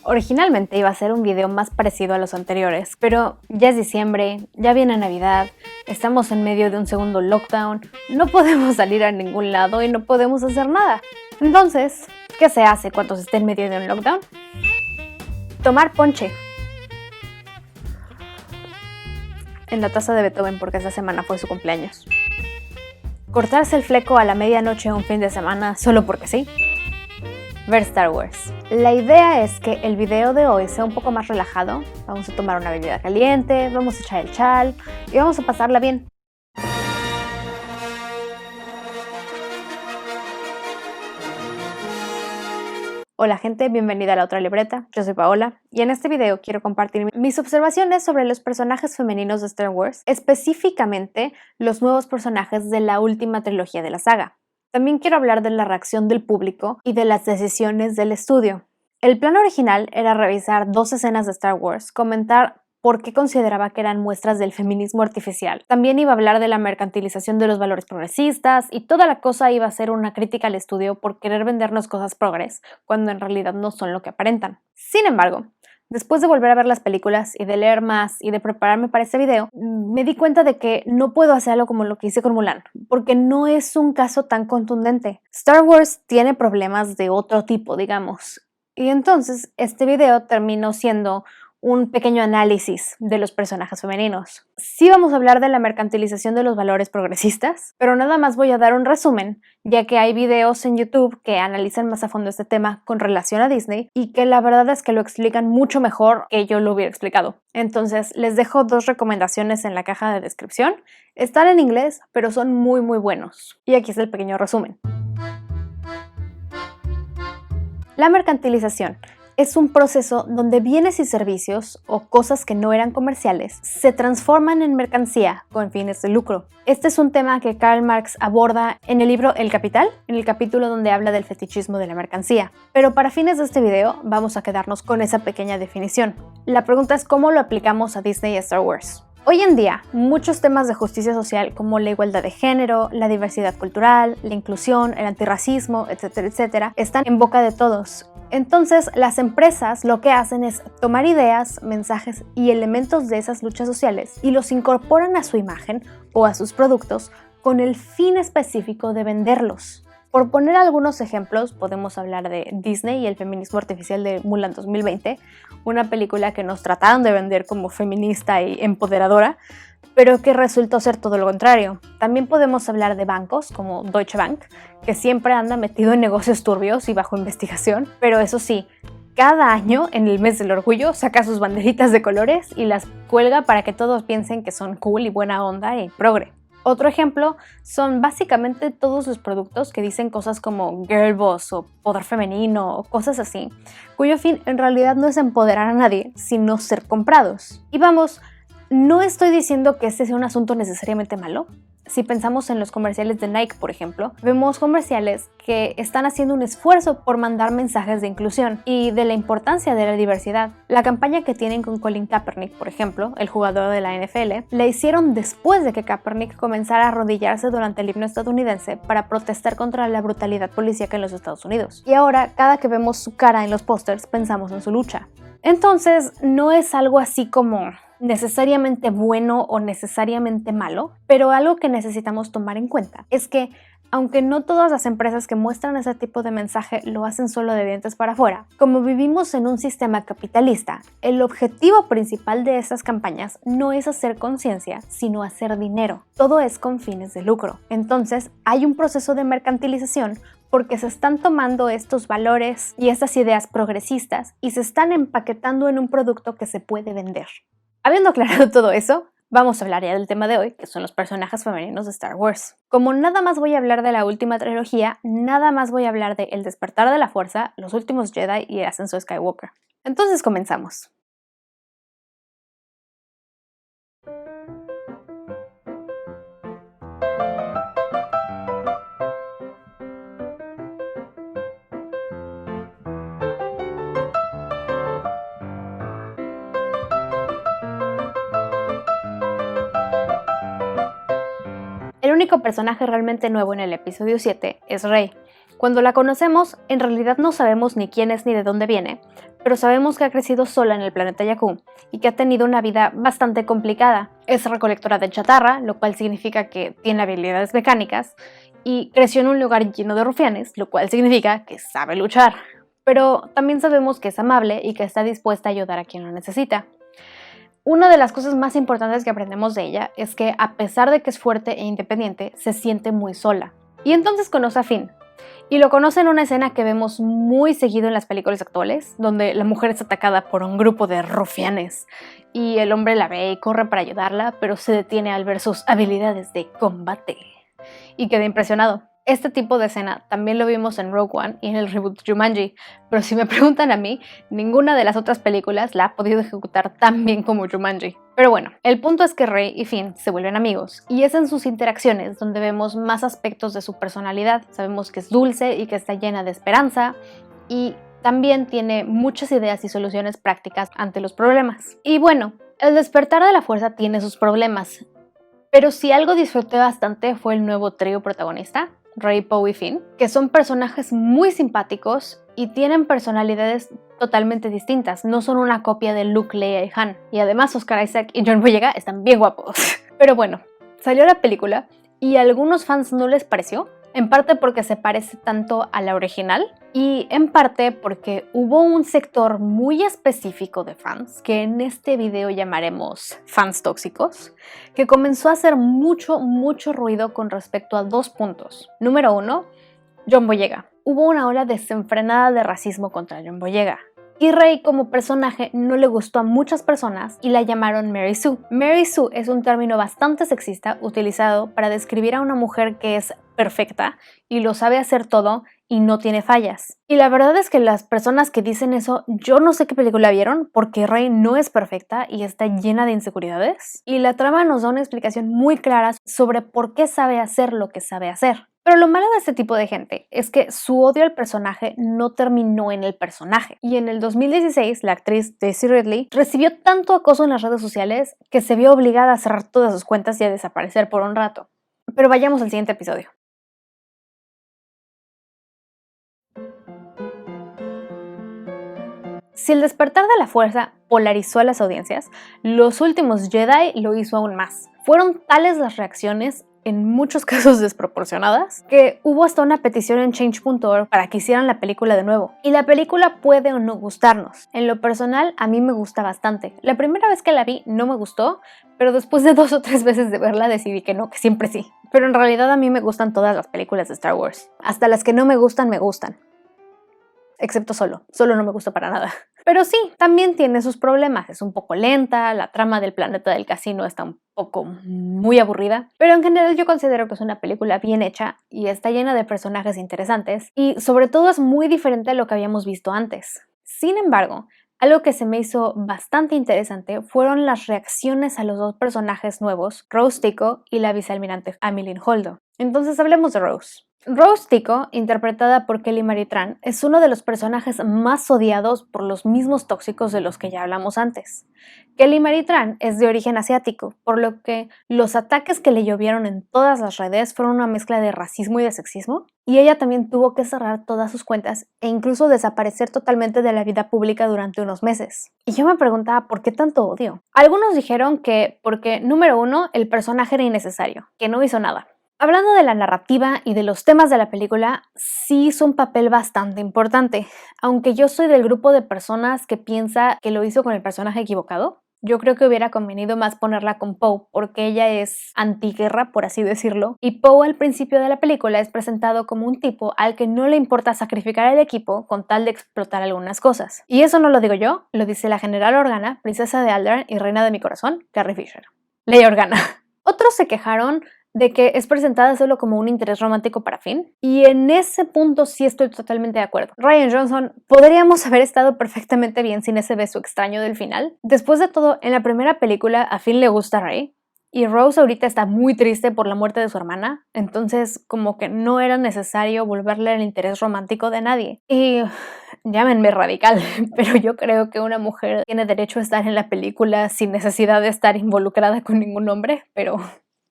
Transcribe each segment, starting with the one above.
Originalmente iba a ser un video más parecido a los anteriores, pero ya es diciembre, ya viene Navidad, estamos en medio de un segundo lockdown, no podemos salir a ningún lado y no podemos hacer nada. Entonces, ¿qué se hace cuando se esté en medio de un lockdown? Tomar ponche. En la taza de Beethoven porque esta semana fue su cumpleaños. Cortarse el fleco a la medianoche un fin de semana solo porque sí. Ver Star Wars. La idea es que el video de hoy sea un poco más relajado. Vamos a tomar una bebida caliente, vamos a echar el chal y vamos a pasarla bien. Hola gente, bienvenida a La Otra Libreta, yo soy Paola y en este video quiero compartir mis observaciones sobre los personajes femeninos de Star Wars, específicamente los nuevos personajes de la última trilogía de la saga. También quiero hablar de la reacción del público y de las decisiones del estudio. El plan original era revisar 2 escenas de Star Wars, comentar por qué consideraba que eran muestras del feminismo artificial. También iba a hablar de la mercantilización de los valores progresistas y toda la cosa iba a ser una crítica al estudio por querer vendernos cosas progres, cuando en realidad no son lo que aparentan. Sin embargo, después de volver a ver las películas y de leer más y de prepararme para este video, me di cuenta de que no puedo hacer algo como lo que hice con Mulan, porque no es un caso tan contundente. Star Wars tiene problemas de otro tipo, digamos. Y entonces este video terminó siendo un pequeño análisis de los personajes femeninos. Sí vamos a hablar de la mercantilización de los valores progresistas, pero nada más voy a dar un resumen, ya que hay videos en YouTube que analizan más a fondo este tema con relación a Disney y que la verdad es que lo explican mucho mejor que yo lo hubiera explicado. Entonces les dejo 2 recomendaciones en la caja de descripción. Están en inglés, pero son muy buenos. Y aquí es el pequeño resumen. La mercantilización es un proceso donde bienes y servicios o cosas que no eran comerciales se transforman en mercancía con fines de lucro. Este es un tema que Karl Marx aborda en el libro El Capital, en el capítulo donde habla del fetichismo de la mercancía. Pero para fines de este video vamos a quedarnos con esa pequeña definición. La pregunta es cómo lo aplicamos a Disney y a Star Wars. Hoy en día, muchos temas de justicia social como la igualdad de género, la diversidad cultural, la inclusión, el antirracismo, etcétera, están en boca de todos. Entonces, las empresas lo que hacen es tomar ideas, mensajes y elementos de esas luchas sociales y los incorporan a su imagen o a sus productos con el fin específico de venderlos. Por poner algunos ejemplos, podemos hablar de Disney y el feminismo artificial de Mulan 2020, una película que nos trataron de vender como feminista y empoderadora, pero que resultó ser todo lo contrario. También podemos hablar de bancos como Deutsche Bank, que siempre anda metido en negocios turbios y bajo investigación, pero eso sí, cada año en el mes del orgullo saca sus banderitas de colores y las cuelga para que todos piensen que son cool y buena onda y progre. Otro ejemplo son básicamente todos los productos que dicen cosas como girl boss o poder femenino o cosas así, cuyo fin en realidad no es empoderar a nadie, sino ser comprados. Y vamos, no estoy diciendo que este sea un asunto necesariamente malo. Si pensamos en los comerciales de Nike, por ejemplo, vemos comerciales que están haciendo un esfuerzo por mandar mensajes de inclusión y de la importancia de la diversidad. La campaña que tienen con Colin Kaepernick, por ejemplo, el jugador de la NFL, la hicieron después de que Kaepernick comenzara a arrodillarse durante el himno estadounidense para protestar contra la brutalidad policíaca en los Estados Unidos. Y ahora, cada que vemos su cara en los pósters, pensamos en su lucha. Entonces, no es algo así como necesariamente bueno o necesariamente malo, pero algo que necesitamos tomar en cuenta es que aunque no todas las empresas que muestran ese tipo de mensaje lo hacen solo de dientes para afuera, como vivimos en un sistema capitalista, el objetivo principal de esas campañas no es hacer conciencia, sino hacer dinero. Todo es con fines de lucro. Entonces, hay un proceso de mercantilización porque se están tomando estos valores y estas ideas progresistas y se están empaquetando en un producto que se puede vender. Habiendo aclarado todo eso, vamos a hablar ya del tema de hoy, que son los personajes femeninos de Star Wars. Como nada más voy a hablar de la última trilogía, nada más voy a hablar de El Despertar de la Fuerza, Los Últimos Jedi y El Ascenso de Skywalker. Entonces comenzamos. El único personaje realmente nuevo en el episodio 7 es Rey. Cuando la conocemos, en realidad no sabemos ni quién es ni de dónde viene, pero sabemos que ha crecido sola en el planeta Jakku y que ha tenido una vida bastante complicada. Es recolectora de chatarra, lo cual significa que tiene habilidades mecánicas, y creció en un lugar lleno de rufianes, lo cual significa que sabe luchar. Pero también sabemos que es amable y que está dispuesta a ayudar a quien lo necesita. Una de las cosas más importantes que aprendemos de ella es que, a pesar de que es fuerte e independiente, se siente muy sola. Y entonces conoce a Finn. Y lo conoce en una escena que vemos muy seguido en las películas actuales, donde la mujer es atacada por un grupo de rufianes. Y el hombre la ve y corre para ayudarla, pero se detiene al ver sus habilidades de combate. Y queda impresionado. Este tipo de escena también lo vimos en Rogue One y en el reboot Jumanji, pero si me preguntan a mí, ninguna de las otras películas la ha podido ejecutar tan bien como Jumanji. Pero bueno, el punto es que Rey y Finn se vuelven amigos, y es en sus interacciones donde vemos más aspectos de su personalidad. Sabemos que es dulce y que está llena de esperanza, y también tiene muchas ideas y soluciones prácticas ante los problemas. Y bueno, el despertar de la fuerza tiene sus problemas, pero si algo disfruté bastante fue el nuevo trío protagonista, Rey, Poe y Finn, que son personajes muy simpáticos y tienen personalidades totalmente distintas. No son una copia de Luke, Leia y Han. Y además Oscar Isaac y John Boyega están bien guapos. Pero bueno, salió la película y a algunos fans no les pareció. En parte porque se parece tanto a la original y en parte porque hubo un sector muy específico de fans, que en este video llamaremos fans tóxicos, que comenzó a hacer mucho ruido con respecto a 2 puntos. Número 1, John Boyega. Hubo una ola desenfrenada de racismo contra John Boyega. Y Rey como personaje no le gustó a muchas personas y la llamaron Mary Sue. Mary Sue es un término bastante sexista utilizado para describir a una mujer que es perfecta y lo sabe hacer todo y no tiene fallas. Y la verdad es que las personas que dicen eso, yo no sé qué película vieron, porque Rey no es perfecta y está llena de inseguridades. Y la trama nos da una explicación muy clara sobre por qué sabe hacer lo que sabe hacer. Pero lo malo de este tipo de gente es que su odio al personaje no terminó en el personaje. Y en el 2016, la actriz Daisy Ridley recibió tanto acoso en las redes sociales que se vio obligada a cerrar todas sus cuentas y a desaparecer por un rato. Pero vayamos al siguiente episodio. Si el despertar de la fuerza polarizó a las audiencias, Los Últimos Jedi lo hizo aún más. Fueron tales las reacciones, en muchos casos desproporcionadas, que hubo hasta una petición en change.org para que hicieran la película de nuevo. Y la película puede o no gustarnos. En lo personal, a mí me gusta bastante. La primera vez que la vi no me gustó, pero después de 2 o 3 veces de verla decidí que no, que siempre sí. Pero en realidad a mí me gustan todas las películas de Star Wars. Hasta las que no me gustan, me gustan. Excepto Solo. Solo no me gusta para nada. Pero sí, también tiene sus problemas. Es un poco lenta, la trama del planeta del casino está un poco muy aburrida, pero en general yo considero que es una película bien hecha y está llena de personajes interesantes y sobre todo es muy diferente a lo que habíamos visto antes. Sin embargo, algo que se me hizo bastante interesante fueron las reacciones a los 2 personajes nuevos, Rose Tico y la vicealmirante Amilyn Holdo. Entonces hablemos de Rose. Rose Tico, interpretada por Kelly Marie Tran, es uno de los personajes más odiados por los mismos tóxicos de los que ya hablamos antes. Kelly Marie Tran es de origen asiático, por lo que los ataques que le llovieron en todas las redes fueron una mezcla de racismo y de sexismo, y ella también tuvo que cerrar todas sus cuentas e incluso desaparecer totalmente de la vida pública durante unos meses. Y yo me preguntaba ¿por qué tanto odio? Algunos dijeron que porque, número 1, el personaje era innecesario, que no hizo nada. Hablando de la narrativa y de los temas de la película, sí hizo un papel bastante importante, aunque yo soy del grupo de personas que piensa que lo hizo con el personaje equivocado. Yo creo que hubiera convenido más ponerla con Poe, porque ella es antiguerra, por así decirlo, y Poe al principio de la película es presentado como un tipo al que no le importa sacrificar al equipo con tal de explotar algunas cosas. Y eso no lo digo yo, lo dice la General Organa, princesa de Alderaan y reina de mi corazón, Carrie Fisher. Leia Organa. Otros se quejaron de que es presentada solo como un interés romántico para Finn, y en ese punto sí estoy totalmente de acuerdo. Rian Johnson podríamos haber estado perfectamente bien sin ese beso extraño del final. Después de todo, en la primera película a Finn le gusta Rey, y Rose ahorita está muy triste por la muerte de su hermana, entonces como que no era necesario volverle el interés romántico de nadie. Y llámenme radical, pero yo creo que una mujer tiene derecho a estar en la película sin necesidad de estar involucrada con ningún hombre, pero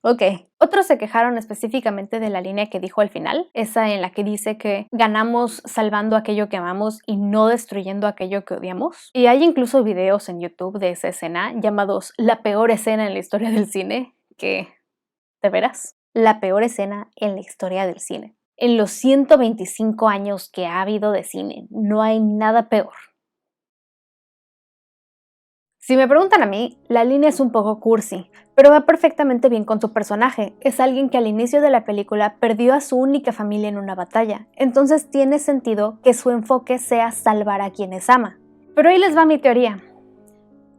Ok. Otros se quejaron específicamente de la línea que dijo al final, esa en la que dice que ganamos salvando aquello que amamos y no destruyendo aquello que odiamos. Y hay incluso videos en YouTube de esa escena llamados la peor escena en la historia del cine, que, ¿de veras? La peor escena en la historia del cine. En los 125 años que ha habido de cine, no hay nada peor. Si me preguntan a mí, la línea es un poco cursi, pero va perfectamente bien con su personaje. Es alguien que al inicio de la película perdió a su única familia en una batalla, entonces tiene sentido que su enfoque sea salvar a quienes ama. Pero ahí les va mi teoría.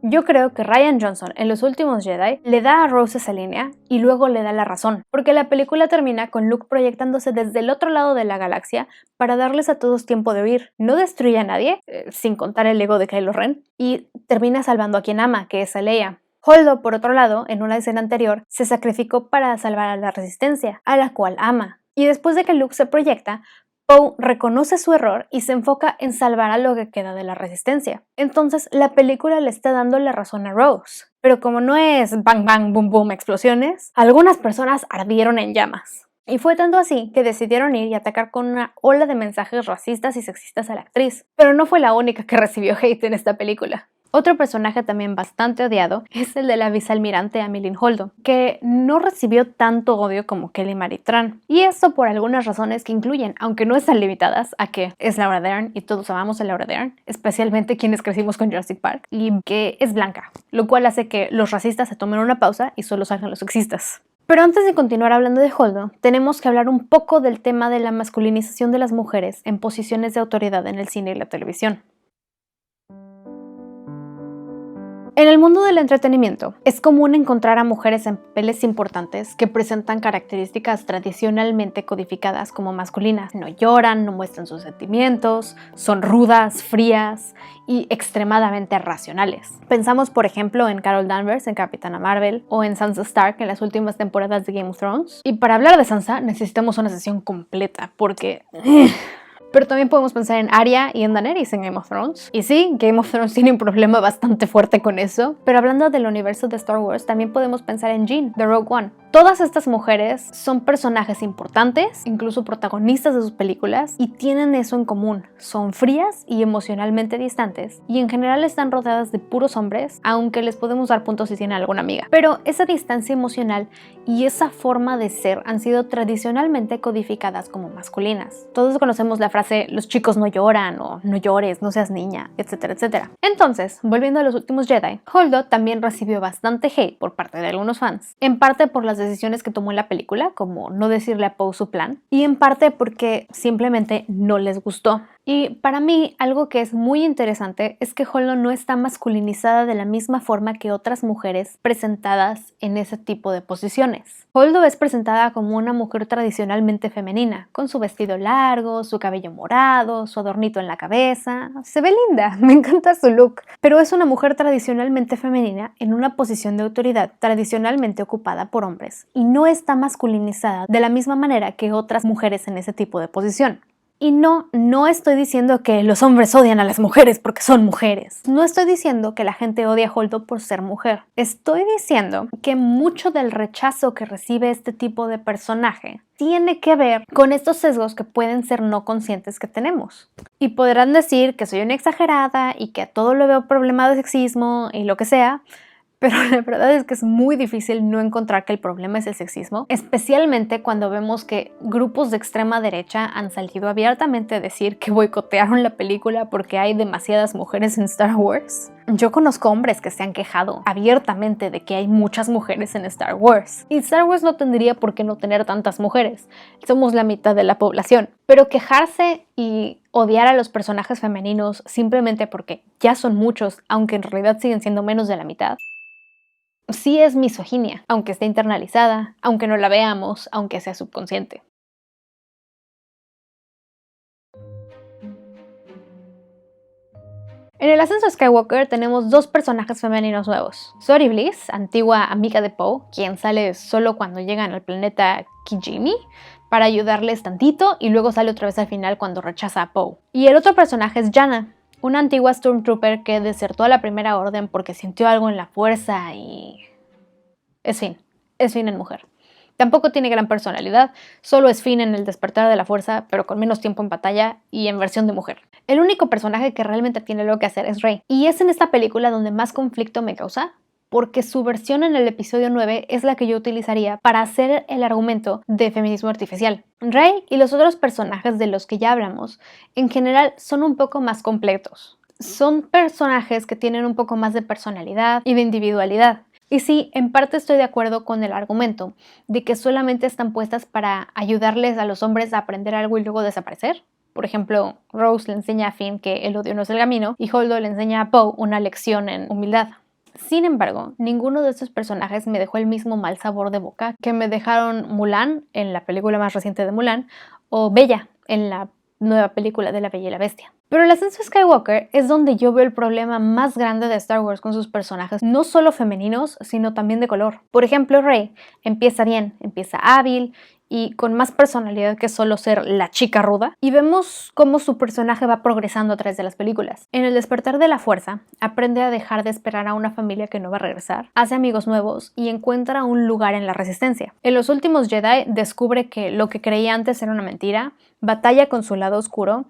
Yo creo que Rian Johnson en Los Últimos Jedi le da a Rose esa línea y luego le da la razón, porque la película termina con Luke proyectándose desde el otro lado de la galaxia para darles a todos tiempo de huir. No destruye a nadie, sin contar el ego de Kylo Ren, y termina salvando a quien ama, que es a Leia. Holdo, por otro lado, en una escena anterior, se sacrificó para salvar a la Resistencia, a la cual ama. Y después de que Luke se proyecta, Poe reconoce su error y se enfoca en salvar a lo que queda de la Resistencia. Entonces, la película le está dando la razón a Rose. Pero como no es bang bang boom boom explosiones, algunas personas ardieron en llamas. Y fue tanto así que decidieron ir y atacar con una ola de mensajes racistas y sexistas a la actriz. Pero no fue la única que recibió hate en esta película. Otro personaje también bastante odiado es el de la vicealmirante Amilyn Holdo, que no recibió tanto odio como Kelly Marie Tran. Y esto por algunas razones que incluyen, aunque no están limitadas, a que es Laura Dern y todos amamos a Laura Dern, especialmente quienes crecimos con Jurassic Park, y que es blanca, lo cual hace que los racistas se tomen una pausa y solo salgan los sexistas. Pero antes de continuar hablando de Holdo, tenemos que hablar un poco del tema de la masculinización de las mujeres en posiciones de autoridad en el cine y la televisión. En el mundo del entretenimiento, es común encontrar a mujeres en papeles importantes que presentan características tradicionalmente codificadas como masculinas. No lloran, no muestran sus sentimientos, son rudas, frías y extremadamente racionales. Pensamos, por ejemplo, en Carol Danvers en Capitana Marvel o en Sansa Stark en las últimas temporadas de Game of Thrones. Y para hablar de Sansa necesitamos una sesión completa porque... Pero también podemos pensar en Arya y en Daenerys en Game of Thrones. Y sí, Game of Thrones tiene un problema bastante fuerte con eso. Pero hablando del universo de Star Wars, también podemos pensar en Jean, de Rogue One. Todas estas mujeres son personajes importantes, incluso protagonistas de sus películas, y tienen eso en común. Son frías y emocionalmente distantes, y en general están rodeadas de puros hombres, aunque les podemos dar puntos si tienen alguna amiga. Pero esa distancia emocional y esa forma de ser han sido tradicionalmente codificadas como masculinas. Todos conocemos la frase, los chicos no lloran, o no llores, no seas niña, etcétera, etcétera. Entonces, volviendo a Los Últimos Jedi, Holdo también recibió bastante hate por parte de algunos fans, en parte por las decisiones que tomó en la película, como no decirle a Poe su plan, y en parte porque simplemente no les gustó. Y para mí, algo que es muy interesante es que Holdo no está masculinizada de la misma forma que otras mujeres presentadas en ese tipo de posiciones. Holdo es presentada como una mujer tradicionalmente femenina, con su vestido largo, su cabello morado, su adornito en la cabeza. Se ve linda, me encanta su look, pero es una mujer tradicionalmente femenina en una posición de autoridad tradicionalmente ocupada por hombres y no está masculinizada de la misma manera que otras mujeres en ese tipo de posición. Y no estoy diciendo que los hombres odian a las mujeres porque son mujeres. No estoy diciendo que la gente odia a Holdo por ser mujer. Estoy diciendo que mucho del rechazo que recibe este tipo de personaje tiene que ver con estos sesgos que pueden ser no conscientes que tenemos. Y podrán decir que soy una exagerada y que a todo lo veo problema de sexismo y lo que sea, pero la verdad es que es muy difícil no encontrar que el problema es el sexismo, especialmente cuando vemos que grupos de extrema derecha han salido abiertamente a decir que boicotearon la película porque hay demasiadas mujeres en Star Wars. Yo conozco hombres que se han quejado abiertamente de que hay muchas mujeres en Star Wars. Y Star Wars no tendría por qué no tener tantas mujeres. Somos la mitad de la población. Pero quejarse y odiar a los personajes femeninos simplemente porque ya son muchos, aunque en realidad siguen siendo menos de la mitad, sí es misoginia, aunque esté internalizada, aunque no la veamos, aunque sea subconsciente. En el ascenso Skywalker tenemos dos personajes femeninos nuevos. Sori Bliss, antigua amiga de Poe, quien sale solo cuando llegan al planeta Kijimi para ayudarles tantito y luego sale otra vez al final cuando rechaza a Poe. Y el otro personaje es Jannah, una antigua Stormtrooper que desertó a la Primera Orden porque sintió algo en la fuerza y... Es fin en mujer. Tampoco tiene gran personalidad, solo es Finn en El Despertar de la Fuerza, pero con menos tiempo en batalla y en versión de mujer. El único personaje que realmente tiene algo que hacer es Rey, y es en esta película donde más conflicto me causa, porque su versión en el episodio 9 es la que yo utilizaría para hacer el argumento de feminismo artificial. Rey y los otros personajes de los que ya hablamos, en general, son un poco más completos. Son personajes que tienen un poco más de personalidad y de individualidad. Y sí, en parte estoy de acuerdo con el argumento de que solamente están puestas para ayudarles a los hombres a aprender algo y luego desaparecer. Por ejemplo, Rose le enseña a Finn que el odio no es el camino y Holdo le enseña a Poe una lección en humildad. Sin embargo, ninguno de estos personajes me dejó el mismo mal sabor de boca que me dejaron Mulan en la película más reciente de Mulan o Bella en la nueva película de La Bella y la Bestia. Pero el ascenso de Skywalker es donde yo veo el problema más grande de Star Wars con sus personajes, no solo femeninos, sino también de color. Por ejemplo, Rey empieza bien, empieza hábil y con más personalidad que solo ser la chica ruda, y vemos cómo su personaje va progresando a través de las películas. En El Despertar de la Fuerza, aprende a dejar de esperar a una familia que no va a regresar, hace amigos nuevos y encuentra un lugar en la resistencia. En Los Últimos Jedi descubre que lo que creía antes era una mentira, batalla con su lado oscuro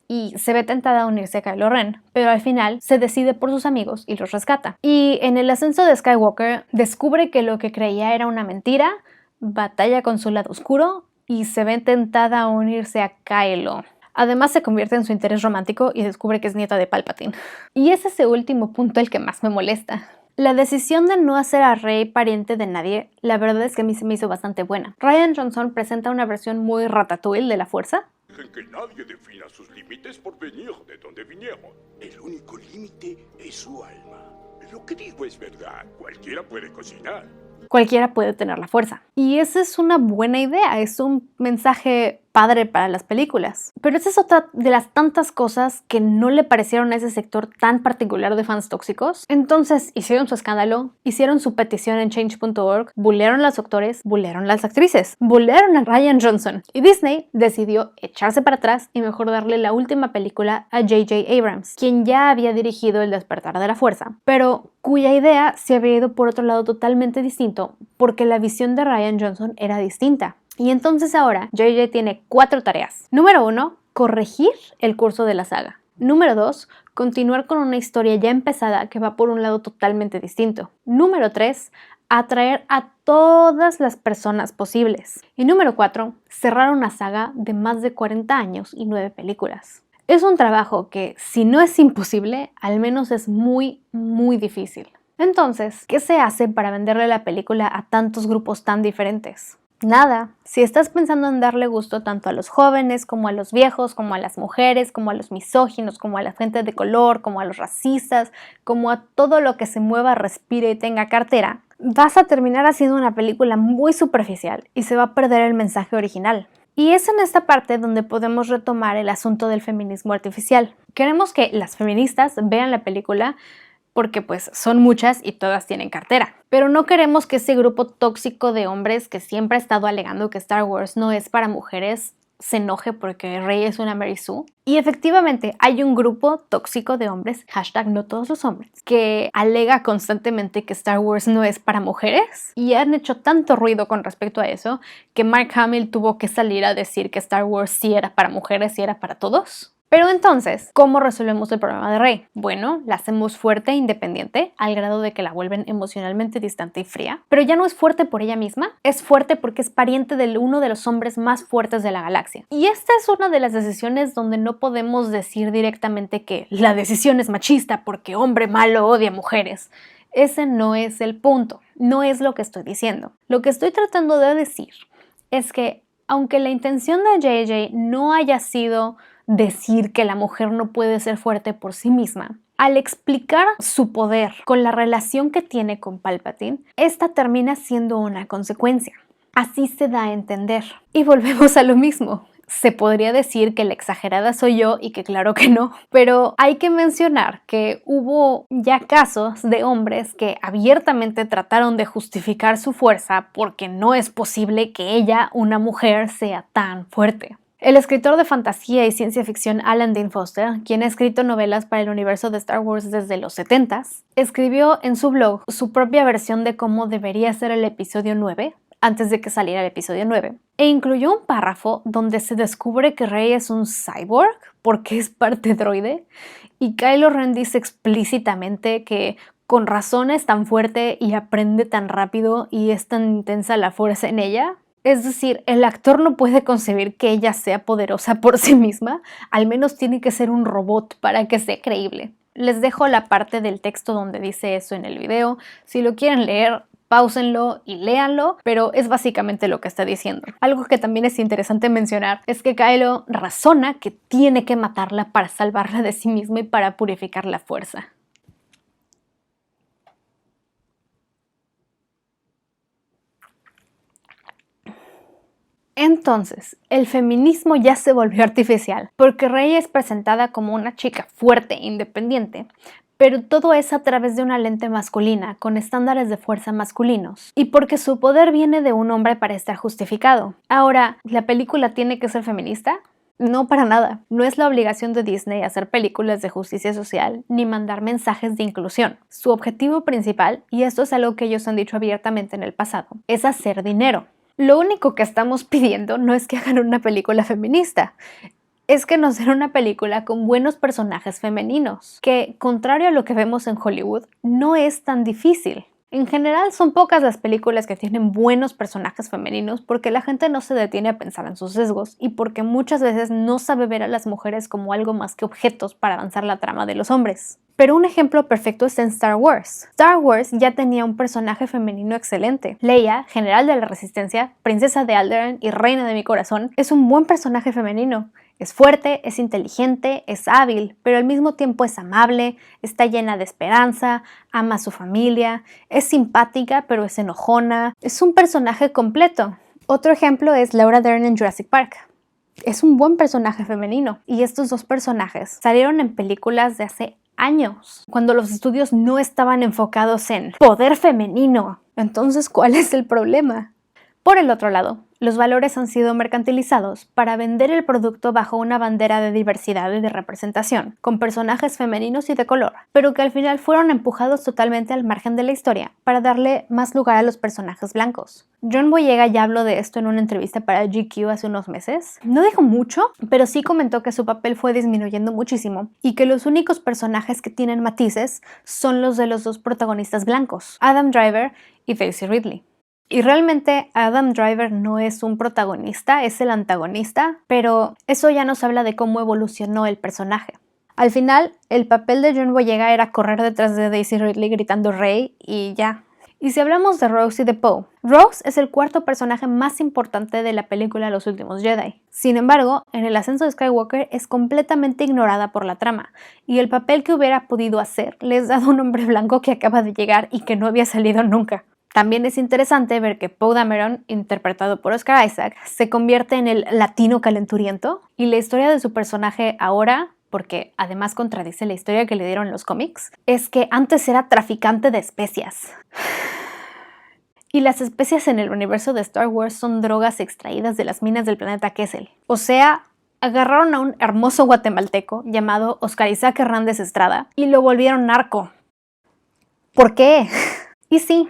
y se ve tentada a unirse a Kylo Ren, pero al final se decide por sus amigos y los rescata. Y en el ascenso de Skywalker descubre que lo que creía era una mentira, batalla con su lado oscuro y se ve tentada a unirse a Kylo. Además se convierte en su interés romántico y descubre que es nieta de Palpatine. Y es ese último punto el que más me molesta. La decisión de no hacer a Rey pariente de nadie, la verdad es que a mí se me hizo bastante buena. Rian Johnson presenta una versión muy Ratatouille de la fuerza. Dejen que nadie defina sus límites por venir de donde vinieron. El único límite es su alma. Lo que digo es verdad. Cualquiera puede cocinar. Cualquiera puede tener la fuerza. Y esa es una buena idea, es un mensaje padre para las películas. Pero esa es otra de las tantas cosas que no le parecieron a ese sector tan particular de fans tóxicos. Entonces hicieron su escándalo, hicieron su petición en change.org, bullearon a los actores, bullearon a las actrices, bullearon a Rian Johnson. Y Disney decidió echarse para atrás y mejor darle la última película a J.J. Abrams, quien ya había dirigido El Despertar de la Fuerza, pero cuya idea se había ido por otro lado totalmente distinto porque la visión de Rian Johnson era distinta. Y entonces ahora J.J. tiene 4 tareas. Número 1, corregir el curso de la saga. Número 2, continuar con una historia ya empezada que va por un lado totalmente distinto. Número 3, atraer a todas las personas posibles. Y número 4, cerrar una saga de más de 40 años y 9 películas. Es un trabajo que, si no es imposible, al menos es muy, muy difícil. Entonces, ¿qué se hace para venderle la película a tantos grupos tan diferentes? Nada. Si estás pensando en darle gusto tanto a los jóvenes, como a los viejos, como a las mujeres, como a los misóginos, como a la gente de color, como a los racistas, como a todo lo que se mueva, respire y tenga cartera, vas a terminar haciendo una película muy superficial y se va a perder el mensaje original. Y es en esta parte donde podemos retomar el asunto del feminismo artificial. Queremos que las feministas vean la película porque pues son muchas y todas tienen cartera. Pero no queremos que ese grupo tóxico de hombres que siempre ha estado alegando que Star Wars no es para mujeres se enoje porque Rey es una Mary Sue. Y efectivamente hay un grupo tóxico de hombres, hashtag no todos los hombres, que alega constantemente que Star Wars no es para mujeres y han hecho tanto ruido con respecto a eso que Mark Hamill tuvo que salir a decir que Star Wars sí era para mujeres y era para todos. Pero entonces, ¿cómo resolvemos el problema de Rey? Bueno, la hacemos fuerte e independiente, al grado de que la vuelven emocionalmente distante y fría. Pero ya no es fuerte por ella misma, es fuerte porque es pariente de uno de los hombres más fuertes de la galaxia. Y esta es una de las decisiones donde no podemos decir directamente que la decisión es machista porque hombre malo odia mujeres. Ese no es el punto, no es lo que estoy diciendo. Lo que estoy tratando de decir es que, aunque la intención de JJ no haya sido decir que la mujer no puede ser fuerte por sí misma, al explicar su poder con la relación que tiene con Palpatine, esta termina siendo una consecuencia. Así se da a entender. Y volvemos a lo mismo. Se podría decir que la exagerada soy yo y que claro que no, pero hay que mencionar que hubo ya casos de hombres que abiertamente trataron de justificar su fuerza porque no es posible que ella, una mujer, sea tan fuerte. El escritor de fantasía y ciencia ficción Alan Dean Foster, quien ha escrito novelas para el universo de Star Wars desde los 70s, escribió en su blog su propia versión de cómo debería ser el episodio 9, antes de que saliera el episodio 9, e incluyó un párrafo donde se descubre que Rey es un cyborg porque es parte droide, y Kylo Ren dice explícitamente que con razón es tan fuerte y aprende tan rápido y es tan intensa la fuerza en ella. Es decir, el actor no puede concebir que ella sea poderosa por sí misma, al menos tiene que ser un robot para que sea creíble. Les dejo la parte del texto donde dice eso en el video. Si lo quieren leer, páusenlo y léanlo, pero es básicamente lo que está diciendo. Algo que también es interesante mencionar es que Kylo razona que tiene que matarla para salvarla de sí misma y para purificar la fuerza. Entonces, el feminismo ya se volvió artificial, porque Rey es presentada como una chica fuerte e independiente, pero todo es a través de una lente masculina, con estándares de fuerza masculinos, y porque su poder viene de un hombre para estar justificado. Ahora, ¿la película tiene que ser feminista? No, para nada. No es la obligación de Disney hacer películas de justicia social ni mandar mensajes de inclusión. Su objetivo principal, y esto es algo que ellos han dicho abiertamente en el pasado, es hacer dinero. Lo único que estamos pidiendo no es que hagan una película feminista, es que nos den una película con buenos personajes femeninos, que, contrario a lo que vemos en Hollywood, no es tan difícil. En general son pocas las películas que tienen buenos personajes femeninos porque la gente no se detiene a pensar en sus sesgos y porque muchas veces no sabe ver a las mujeres como algo más que objetos para avanzar la trama de los hombres. Pero un ejemplo perfecto está en Star Wars. Star Wars ya tenía un personaje femenino excelente. Leia, general de la Resistencia, princesa de Alderaan y reina de mi corazón, es un buen personaje femenino. Es fuerte, es inteligente, es hábil, pero al mismo tiempo es amable, está llena de esperanza, ama a su familia, es simpática pero es enojona. Es un personaje completo. Otro ejemplo es Laura Dern en Jurassic Park. Es un buen personaje femenino y estos dos personajes salieron en películas de hace años, cuando los estudios no estaban enfocados en poder femenino. Entonces, ¿cuál es el problema? Por el otro lado, los valores han sido mercantilizados para vender el producto bajo una bandera de diversidad y de representación, con personajes femeninos y de color, pero que al final fueron empujados totalmente al margen de la historia para darle más lugar a los personajes blancos. John Boyega ya habló de esto en una entrevista para GQ hace unos meses. No dijo mucho, pero sí comentó que su papel fue disminuyendo muchísimo y que los únicos personajes que tienen matices son los de los dos protagonistas blancos, Adam Driver y Daisy Ridley. Y realmente Adam Driver no es un protagonista, es el antagonista, pero eso ya nos habla de cómo evolucionó el personaje. Al final, el papel de John Boyega era correr detrás de Daisy Ridley gritando Rey y ya. Y si hablamos de Rose y de Poe, Rose es el cuarto personaje más importante de la película Los Últimos Jedi. Sin embargo, en el ascenso de Skywalker es completamente ignorada por la trama, y el papel que hubiera podido hacer le es dado a un hombre blanco que acaba de llegar y que no había salido nunca. También es interesante ver que Poe Dameron, interpretado por Oscar Isaac, se convierte en el latino calenturiento, y la historia de su personaje ahora, porque además contradice la historia que le dieron en los cómics, es que antes era traficante de especias. Y las especias en el universo de Star Wars son drogas extraídas de las minas del planeta Kessel. O sea, agarraron a un hermoso guatemalteco llamado Oscar Isaac Hernández Estrada y lo volvieron narco. ¿Por qué? Y sí,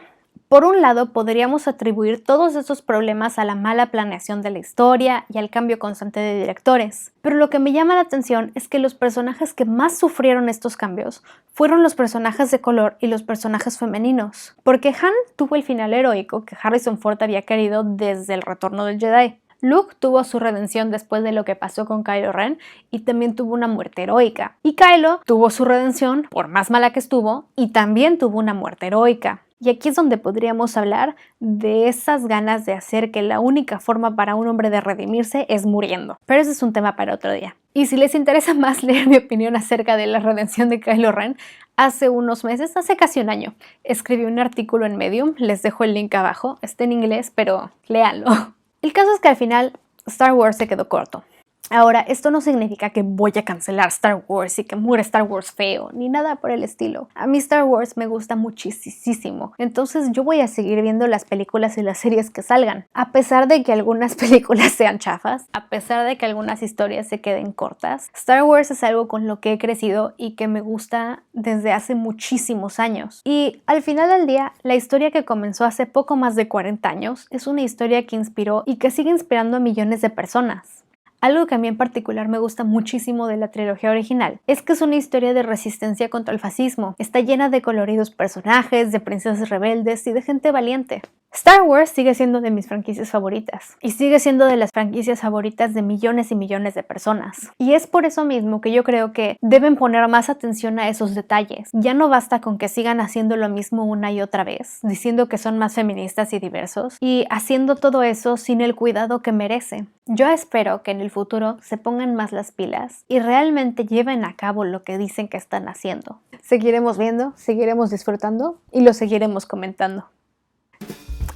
por un lado podríamos atribuir todos estos problemas a la mala planeación de la historia y al cambio constante de directores, pero lo que me llama la atención es que los personajes que más sufrieron estos cambios fueron los personajes de color y los personajes femeninos, porque Han tuvo el final heroico que Harrison Ford había querido desde el Retorno del Jedi. Luke tuvo su redención después de lo que pasó con Kylo Ren y también tuvo una muerte heroica. Y Kylo tuvo su redención, por más mala que estuvo, y también tuvo una muerte heroica. Y aquí es donde podríamos hablar de esas ganas de hacer que la única forma para un hombre de redimirse es muriendo. Pero ese es un tema para otro día. Y si les interesa más leer mi opinión acerca de la redención de Kylo Ren, hace unos meses, hace casi un año, escribí un artículo en Medium, les dejo el link abajo, está en inglés, pero léanlo. El caso es que al final Star Wars se quedó corto. Ahora, esto no significa que voy a cancelar Star Wars y que muera Star Wars feo, ni nada por el estilo. A mí Star Wars me gusta muchísimo, entonces yo voy a seguir viendo las películas y las series que salgan. A pesar de que algunas películas sean chafas, a pesar de que algunas historias se queden cortas, Star Wars es algo con lo que he crecido y que me gusta desde hace muchísimos años. Y al final del día, la historia que comenzó hace poco más de 40 años es una historia que inspiró y que sigue inspirando a millones de personas. Algo que a mí en particular me gusta muchísimo de la trilogía original es que es una historia de resistencia contra el fascismo. Está llena de coloridos personajes, de princesas rebeldes y de gente valiente. Star Wars sigue siendo de mis franquicias favoritas y sigue siendo de las franquicias favoritas de millones y millones de personas. Y es por eso mismo que yo creo que deben poner más atención a esos detalles. Ya no basta con que sigan haciendo lo mismo una y otra vez, diciendo que son más feministas y diversos, y haciendo todo eso sin el cuidado que merece. Yo espero que en el futuro se pongan más las pilas y realmente lleven a cabo lo que dicen que están haciendo. Seguiremos viendo, seguiremos disfrutando y lo seguiremos comentando.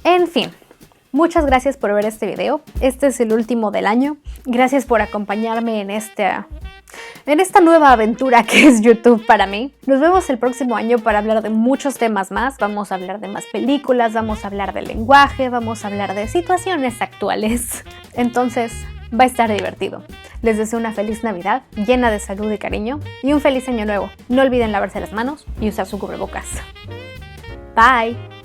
En fin, muchas gracias por ver este video. Este es el último del año. Gracias por acompañarme en esta nueva aventura que es YouTube para mí. Nos vemos el próximo año para hablar de muchos temas más. Vamos a hablar de más películas, vamos a hablar de lenguaje, vamos a hablar de situaciones actuales. Entonces, va a estar divertido. Les deseo una feliz Navidad, llena de salud y cariño, y un feliz año nuevo. No olviden lavarse las manos y usar su cubrebocas. Bye.